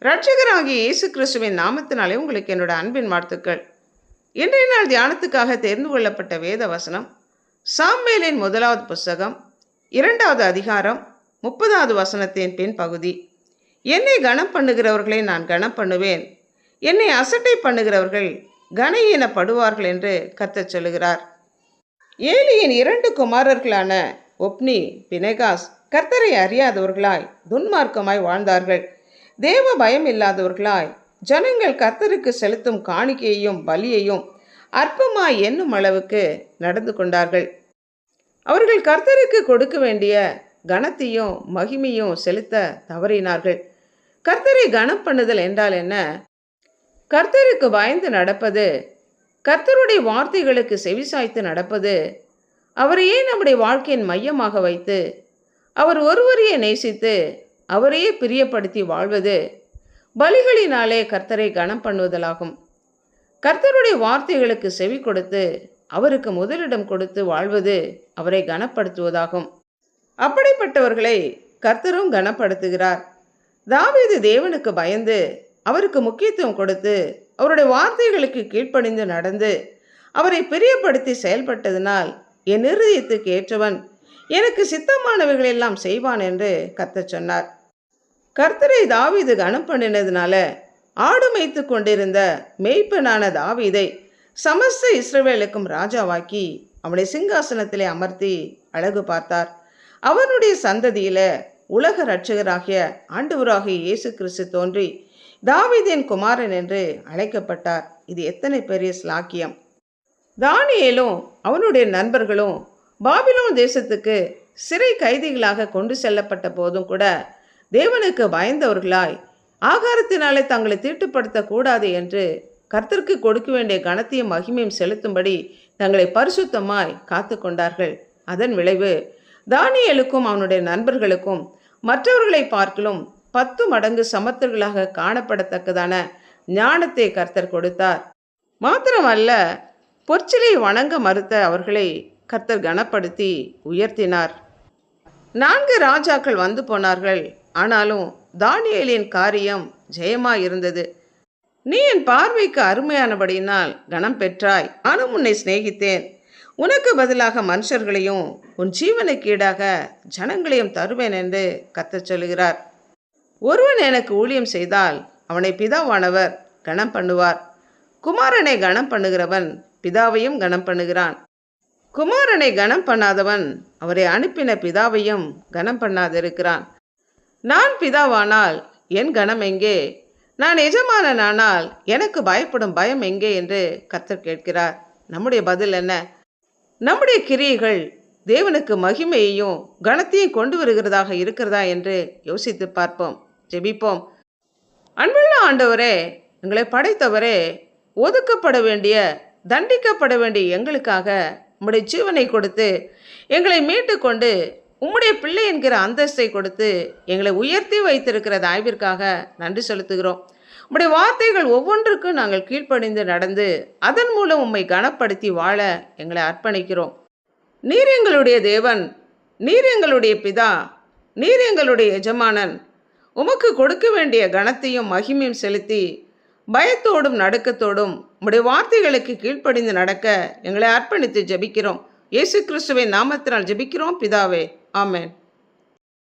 இரட்சகராகிய இயேசு கிறிஸ்துவின் நாமத்தினாலே உங்களுக்கு என்னோட அன்பின் வாழ்த்துக்கள். இன்றைய நாள் தியானத்துக்காக தேர்ந்து கொள்ளப்பட்ட வேத வசனம் சாமுவேலின் 1வது புஸ்தகம் 2வது அதிகாரம் 30வது வசனத்தின் பின் பகுதி. என்னை கனம் பண்ணுகிறவர்களை நான் கனம் பண்ணுவேன், என்னை அசட்டை பண்ணுகிறவர்கள் கனஈனப்படுவார்கள் என்று கர்த்தர் சொல்லுகிறார். ஏலியின் 2 குமாரர்களான ஒப்னி, பினெகாஸ் கர்த்தரை அறியாதவர்களாய் துன்மார்க்கமாய் வாழ்ந்தார்கள். தேவ பயம் இல்லாதவர்களாய் ஜனங்கள் கர்த்தருக்கு செலுத்தும் காணிக்கையையும் பலியையும் அற்பமாய் எண்ணும் அளவுக்கு நடந்து கொண்டார்கள். அவர்கள் கர்த்தருக்கு கொடுக்க வேண்டிய கனத்தையும் மகிமையும் செலுத்த தவறினார்கள். கர்த்தரை கனம் பண்ணுதல் என்றால் என்ன? கர்த்தருக்கு பயந்து நடப்பது, கர்த்தருடைய வார்த்தைகளுக்கு செவிசாய்த்து நடப்பது, அவரையே நம்முடைய வாழ்க்கையின் மையமாக வைத்து அவர் ஒருவரையே நேசித்து அவரையே பிரியப்படுத்தி வாழ்வது, பலிகளினாலே கர்த்தரை கனம் பண்ணுவதாகும். கர்த்தருடைய வார்த்தைகளுக்கு செவி கொடுத்து அவருக்கு முதலிடம் கொடுத்து வாழ்வது அவரை கனப்படுத்துவதாகும். அப்படிப்பட்டவர்களை கர்த்தரும் கனப்படுத்துகிறார். தாவீது தேவனுக்கு பயந்து அவருக்கு முக்கியத்துவம் கொடுத்து அவருடைய வார்த்தைகளுக்கு கீழ்ப்படிந்து நடந்து அவரை பிரியப்படுத்தி செயல்பட்டதனால் என் இருதயத்துக்கு ஏற்றவன் எனக்கு சித்தமானவைகளெல்லாம் செய்வான் என்று கர்த்தர் சொன்னார். கர்த்தரை தாவீது கனம் பண்ணினதுனால ஆடு மேய்த்து கொண்டிருந்த மேய்ப்பனான தாவீதை சமஸ்த இஸ்ரவேலுக்கும் ராஜாவாக்கி அவனை சிங்காசனத்திலே அமர்த்தி அழகு பார்த்தார். அவனுடைய சந்ததியில உலக இரட்சகராகிய ஆண்டவராகிய இயேசு கிறிஸ்து தோன்றி தாவீதின் குமாரன் என்று அழைக்கப்பட்டார். இது எத்தனை பெரிய ஸ்லாக்கியம்! தானியேலும் அவனுடைய நண்பர்களும் பாபிலோன் தேசத்துக்கு சிறை கைதிகளாக கொண்டு செல்லப்பட்ட போதும் கூட தேவனுக்கு பயந்தவர்களாய் ஆகாரத்தினாலே தங்களை தீட்டுப்படுத்தக்கூடாது என்று கர்த்தருக்கு கொடுக்க வேண்டிய கனத்தையும் மகிமையும் செலுத்தும்படி தங்களை பரிசுத்தமாய் காத்து கொண்டார்கள். அதன் விளைவு தானியேலுக்கும் அவனுடைய நண்பர்களுக்கும் மற்றவர்களை பார்க்கலும் 10 மடங்கு சமர்த்தர்களாக காணப்படத்தக்கதான ஞானத்தை கர்த்தர் கொடுத்தார். மாத்திரமல்ல, பொற்சிலை வணங்க மறுத்த அவர்களை கர்த்தர் கனப்படுத்தி உயர்த்தினார். 4 ராஜாக்கள் வந்து போனார்கள். ஆனாலும் தானியேலின் காரியம் ஜெயமாயிருந்தது. நீ என் பார்வைக்கு அருமையானபடியினால் கனம் பெற்றாய், நானும் உன்னை சிநேகித்தேன். உனக்கு பதிலாக மனுஷர்களையும் உன் ஜீவனுக்கு ஈடாக ஜனங்களையும் தருவேன் என்று கர்த்தர் சொல்லுகிறார். ஒருவன் எனக்கு ஊழியம் செய்தால் அவனை பிதாவானவர் கனம் பண்ணுவார். குமாரனை கனம் பண்ணுகிறவன் பிதாவையும் கனம் பண்ணுகிறான். குமாரனை கனம் பண்ணாதவன் அவரை அனுப்பின பிதாவையும் கனம் பண்ணாதிருக்கிறான். நான் பிதாவானால் என் கனம் எங்கே? நான் எஜமானனானால் எனக்கு பயப்படும் பயம் எங்கே என்று கர்த்தர் கேட்கிறார். நம்முடைய பதில் என்ன? நம்முடைய கிரியைகள் தேவனுக்கு மகிமையையும் கனத்தையும் கொண்டு வருகிறதாக இருக்கிறதா என்று யோசித்து பார்ப்போம். ஜெபிப்போம். அன்புள்ள ஆண்டவரே, எங்களை படைத்தவரே, ஒதுக்கப்பட வேண்டிய தண்டிக்கப்பட வேண்டிய எங்களுக்காக உம்முடைய ஜீவனை கொடுத்து எங்களை மீட்டு கொண்டு உம்முடைய பிள்ளை என்கிற அந்தஸ்தை கொடுத்து எங்களை உயர்த்தி வைத்திருக்கிற தயவிற்காக நன்றி செலுத்துகிறோம். உம்முடைய வார்த்தைகள் ஒவ்வொன்றுக்கும் நாங்கள் கீழ்ப்படிந்து நடந்து அதன் மூலம் உம்மை கனப்படுத்தி வாழ எங்களை அர்ப்பணிக்கிறோம். நீர் எங்களுடைய தேவன், நீர் எங்களுடைய பிதா, நீர் எங்களுடைய எஜமானன். உமக்கு கொடுக்க வேண்டிய கனத்தையும் மகிமையும் செலுத்தி பயத்தோடும் நடுக்கத்தோடும் உம்முடைய வார்த்தைகளுக்கு கீழ்ப்படிந்து நடக்க எங்களை அர்ப்பணித்து ஜெபிக்கிறோம். இயேசு கிறிஸ்துவின் நாமத்தினால் ஜெபிக்கிறோம் பிதாவே. ஆமென்.